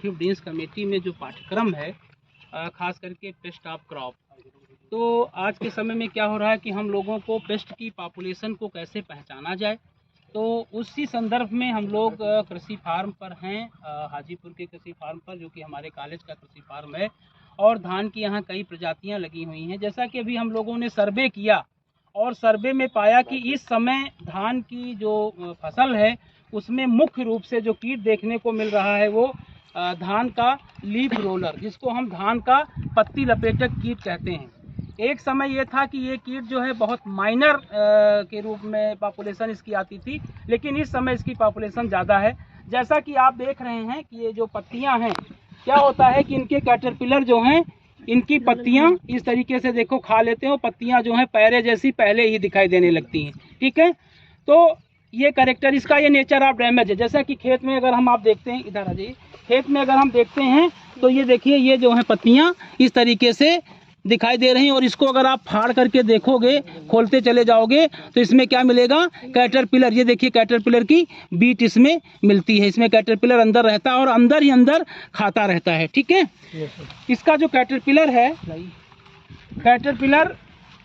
फिफ्डींस committee में जो पाठ्यक्रम है खास करके पेस्ट ऑफ क्रॉप, तो आज के समय में क्या हो रहा है कि हम लोगों को पेस्ट की पॉपुलेशन को कैसे पहचाना जाए, तो उसी संदर्भ में हम लोग कृषि फार्म पर हैं, हाजीपुर के कृषि फार्म पर, जो कि हमारे कॉलेज का कृषि फार्म है। और धान की यहाँ कई प्रजातियाँ लगी हुई हैं। जैसा कि अभी हम लोगों ने सर्वे किया और सर्वे में पाया कि इस समय धान की जो फसल है उसमें मुख्य रूप से जो कीट देखने को मिल रहा है वो धान का लीफ रोलर, जिसको हम धान का पत्ती लपेटक कीट कहते हैं। एक समय ये था कि ये कीट जो है बहुत माइनर के रूप में पॉपुलेशन इसकी आती थी, लेकिन इस समय इसकी पॉपुलेशन ज़्यादा है। जैसा कि आप देख रहे हैं कि ये जो पत्तियां हैं, क्या होता है कि इनके कैटरपिलर जो हैं, इनकी पत्तियां इस तरीके से देखो खा लेते हैं, पत्तियां जो हैं पैरे जैसी पहले ही दिखाई देने लगती हैं। ठीक है, तो ये कैरेक्टर इसका, ये नेचर ऑफ डैमेज है। जैसा कि खेत में अगर हम आप देखते हैं, इधर आ जाइए, खेत में अगर हम देखते हैं तो ये देखिए, ये जो है पत्तियां इस तरीके से दिखाई दे रही हैं। और इसको अगर आप फाड़ करके देखोगे, खोलते चले जाओगे, तो इसमें क्या मिलेगा, कैटरपिलर। ये देखिए कैटरपिलर की बीट इसमें मिलती है। इसमें कैटरपिलर अंदर रहता है और अंदर ही अंदर खाता रहता है। ठीक है, इसका जो कैटरपिलर है, कैटरपिलर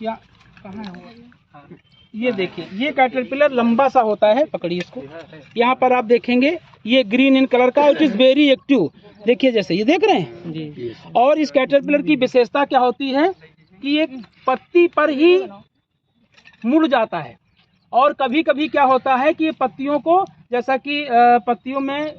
या कहाँ है, ये देखिए, ये कैटरपिलर लंबा सा होता है, पकड़िए इसको, यहाँ पर आप देखेंगे ये ग्रीन इन कलर का, इट इज़ वेरी एक्टिव। देखिए जैसे ये देख रहे हैं जी। और इस कैटरपिलर की विशेषता क्या होती है कि ये पत्ती पर ही मुड़ जाता है। और कभी कभी क्या होता है कि ये पत्तियों को, जैसा कि पत्तियों में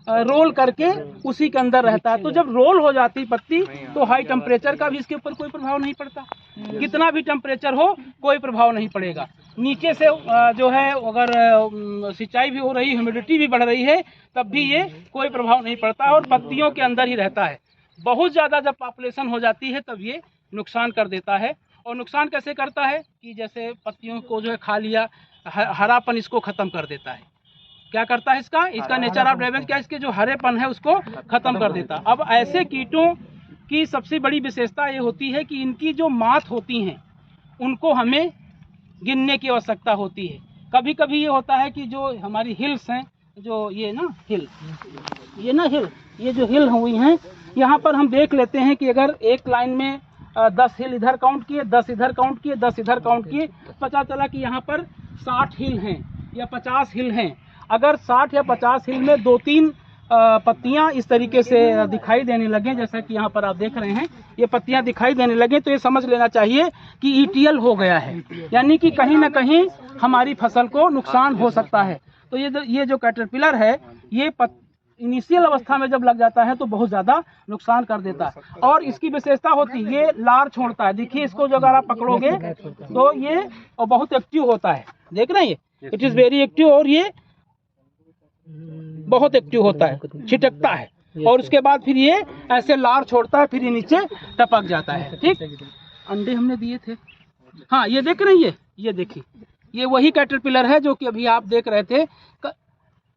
रोल करके उसी के अंदर रहता है। तो जब रोल हो जाती पत्ती तो हाई टेम्परेचर का भी इसके ऊपर कोई प्रभाव नहीं पड़ता। कितना भी टेम्परेचर हो कोई प्रभाव नहीं पड़ेगा। नीचे से जो है अगर सिंचाई भी हो रही, ह्यूमिडिटी भी बढ़ रही है, तब भी ये कोई प्रभाव नहीं पड़ता और पत्तियों के अंदर ही रहता है। बहुत ज़्यादा जब पॉपुलेशन हो जाती है तब ये नुकसान कर देता है। और नुकसान कैसे करता है कि जैसे पत्तियों को जो है खा लिया, हरापन इसको ख़त्म कर देता है। क्या करता है इसका नेचर ऑफ डैमेज क्या, इसके जो हरेपन है उसको ख़त्म कर देता है। अब ऐसे कीटों की सबसे बड़ी विशेषता ये होती है कि इनकी जो मात होती हैं उनको हमें गिनने की आवश्यकता होती है। कभी कभी ये होता है कि जो हमारी हिल्स हैं, जो ये जो हिल हुई हैं, यहाँ पर हम देख लेते हैं कि अगर एक लाइन में 10 हिल इधर काउंट किए, 10 इधर काउंट किए, 10 इधर काउंट किए, पता चला कि यहाँ पर 60 हिल हैं या 50 हिल हैं। अगर 60 या 50 हिल में 2-3 पत्तियां इस तरीके से दिखाई देने लगे, जैसा कि यहाँ पर आप देख रहे हैं, ये पत्तियां दिखाई देने लगे, तो ये समझ लेना चाहिए कि ईटीएल हो गया है, यानी कि कहीं ना कहीं हमारी फसल को नुकसान हो सकता है। तो ये जो कैटरपिलर है, ये इनिशियल अवस्था में जब लग जाता है तो बहुत ज़्यादा नुकसान कर देता है। और इसकी विशेषता होती है, ये लार छोड़ता है। देखिए इसको जो अगर आप पकड़ोगे तो ये बहुत एक्टिव होता है, देख रहे हैं, ये इट इज़ वेरी एक्टिव, और ये बहुत एक्टिव होता है, छिटकता है, और उसके बाद फिर ये ऐसे लार छोड़ता है, फिर ये नीचे टपक जाता है। ठीक, अंडे हमने दिए थे, हाँ ये देख रहे हैं, ये देखिए, ये वही कैटरपिलर है जो कि अभी आप देख रहे थे।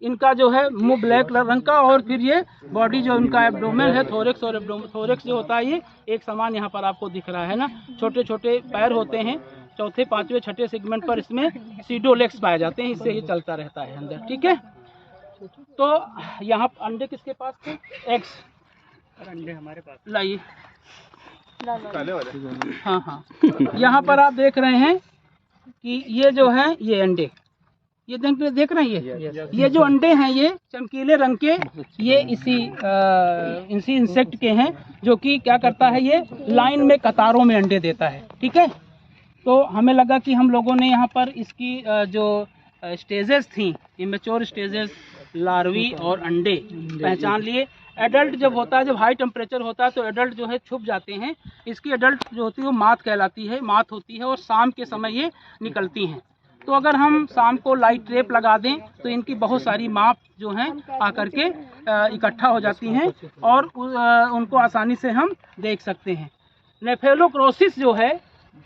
इनका जो है मुंह ब्लैक रंग का, और फिर ये बॉडी जो इनका एब्डोमेन है, थोरेक्स और थोरेक्स जो होता है, ये एक समान यहाँ पर आपको दिख रहा है ना। छोटे छोटे पैर होते हैं, चौथे, पांचवें, छठे सेगमेंट पर इसमें सीडोलेक्स पाए जाते हैं, इससे ये चलता रहता है अंदर। ठीक है, तो यहाँ अंडे किसके पास थे, एग्स, अंडे हमारे पास लाइए, हाँ, यहाँ पर आप देख रहे हैं कि ये जो है ये अंडे, ये देख रहे हैं, ये जो अंडे हैं ये चमकीले रंग के, ये इसी इंसेक्ट के हैं, जो कि क्या करता है, ये लाइन में कतारों में अंडे देता है। ठीक है, तो हमें लगा कि हम लोगों ने यहाँ पर इसकी जो स्टेजेस थी, इमेच्योर स्टेजेस, लार्वी और अंडे पहचान लिए। एडल्ट जब होता है, जब हाई टेम्परेचर होता है तो एडल्ट जो है छुप जाते हैं। इसकी एडल्ट जो होती है वो मात कहलाती है, मात होती है, और शाम के समय ये निकलती हैं। तो अगर हम शाम को लाइट ट्रैप लगा दें तो इनकी बहुत सारी माप जो हैं आकर के इकट्ठा हो जाती हैं, और उनको आसानी से हम देख सकते हैं। नेफेलोक्रोसिस जो है,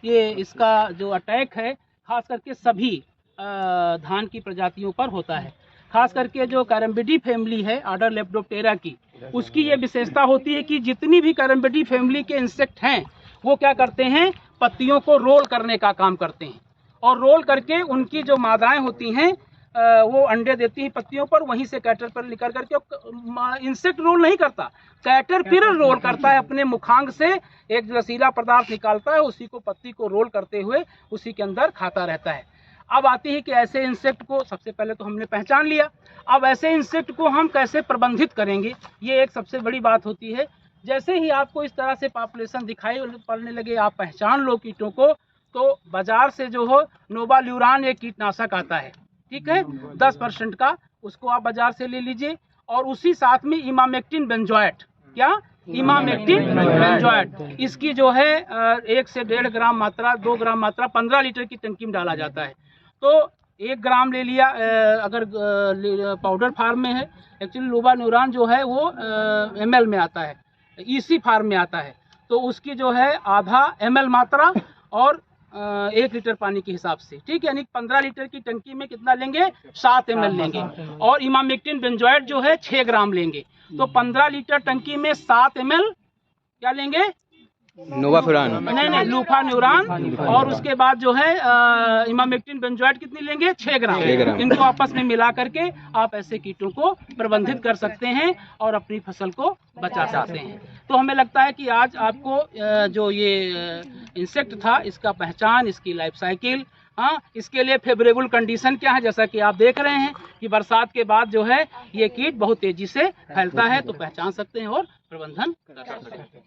ये इसका जो अटैक है खास करके सभी धान की प्रजातियों पर होता है। खास करके जो कैरम्बिडी फैमिली है, ऑर्डर लेपिडोप्टेरा की, उसकी ये विशेषता होती है कि जितनी भी कैरम्बिडी फैमिली के इंसेक्ट हैं वो क्या करते हैं, पत्तियों को रोल करने का काम करते हैं, और रोल करके उनकी जो मादाएं होती हैं वो अंडे देती हैं पत्तियों पर, वहीं से कैटरपिलर निकल करके, इंसेक्ट रोल नहीं करता, कैटरपिलर रोल करता है, अपने मुखांग से एक रसीला पदार्थ निकालता है, उसी को पत्ती को रोल करते हुए उसी के अंदर खाता रहता है। अब आती है कि ऐसे इंसेक्ट को सबसे पहले तो हमने पहचान लिया, अब ऐसे इंसेक्ट को हम कैसे प्रबंधित करेंगे, ये एक सबसे बड़ी बात होती है। जैसे ही आपको इस तरह से पॉपुलेशन दिखाई पड़ने लगे, आप पहचान लो कीटों को, तो बाजार से जो हो नोवाल्यूरान एक कीटनाशक आता है, ठीक है, 10% का, उसको आप बाजार से ले लीजिए। और उसी साथ में इमामेक्टिन बेंजोएट, क्या इमामेक्टिन बेंजोएट, इसकी जो है 1 से 1.5 ग्राम मात्रा, 2 ग्राम मात्रा 15 लीटर की टंकी में डाला जाता है। तो 1 ग्राम ले लिया, अगर पाउडर फार्म में है, एक्चुअली नोवाल्यूरान जो है वो ml में आता है, EC फार्म में आता है, तो उसकी जो है आधा ml मात्रा और 1 लीटर पानी के हिसाब से, ठीक है, यानी 15 लीटर की टंकी में कितना लेंगे, 7 ml लेंगे। और इमामेक्टिन बेंजोएट जो है 6 ग्राम लेंगे, तो 15 लीटर टंकी में 7 ml क्या लेंगे, नोवाफ्यूरान, नहीं लूफान्यूरान, और उसके बाद जो है इमामेक्टिन बेंजोएट कितनी लेंगे, 6 ग्राम। इनको आपस में मिला करके आप ऐसे कीटों को प्रबंधित कर सकते हैं और अपनी फसल को बचा सकते हैं। तो हमें लगता है कि आज आपको जो ये इंसेक्ट था, इसका पहचान, इसकी लाइफ साइकिल, हाँ, इसके लिए फेवरेबल कंडीशन क्या है, जैसा कि आप देख रहे हैं कि बरसात के बाद जो है ये कीट बहुत तेजी से फैलता है, तो पहचान सकते हैं और प्रबंधन कर सकते हैं।